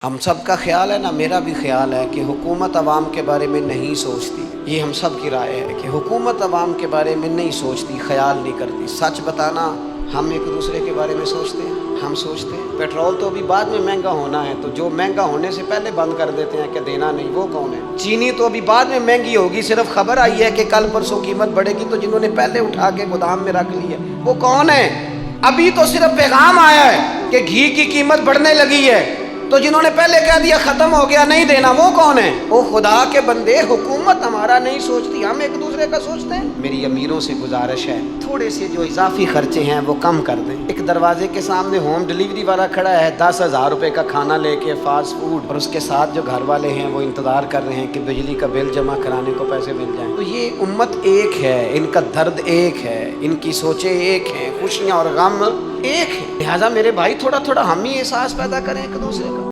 हम सब का ख्याल है ना, मेरा भी ख्याल है कि हुकूमत अवाम के बारे में नहीं सोचती। ये हम सब की राय है कि हुकूमत अवाम के बारे में नहीं सोचती, ख्याल नहीं करती। सच बताना, हम एक दूसरे के बारे में सोचते हैं। हम सोचते हैं पेट्रोल तो अभी बाद में महंगा होना है, तो जो महंगा होने से पहले बंद कर देते हैं कि देना नहीं, वो कौन है? चीनी तो अभी बाद में महंगी होगी, सिर्फ खबर आई है कि कल परसों कीमत बढ़ेगी, तो जिन्होंने पहले उठा के गोदाम में रख ली है वो कौन है? अभी तो सिर्फ पैगाम आया है कि घी की कीमत बढ़ने लगी है, तो जिन्होंने पहले कह दिया खत्म हो गया नहीं देना, वो कौन है? वो खुदा के बंदे, हुकूमत हमारा नहीं सोचती, हम एक दूसरे का सोचते हैं। मेरी अमीरों से गुजारिश है, थोड़े से जो इजाफी खर्चे हैं वो कम कर दें। एक दरवाजे के सामने होम डिलीवरी वाला खड़ा है, 10,000 रुपए का खाना लेके, फास्ट फूड, और उसके साथ जो घर वाले हैं वो इंतजार कर रहे हैं कि बिजली का बिल जमा कराने को पैसे मिल जाएं। तो ये उम्मत एक है, इनका दर्द एक है, इनकी सोचें एक हैं, खुशियाँ और गम एक है। लिहाजा मेरे भाई, थोड़ा थोड़ा हम ही एहसास पैदा करें एक दूसरे का।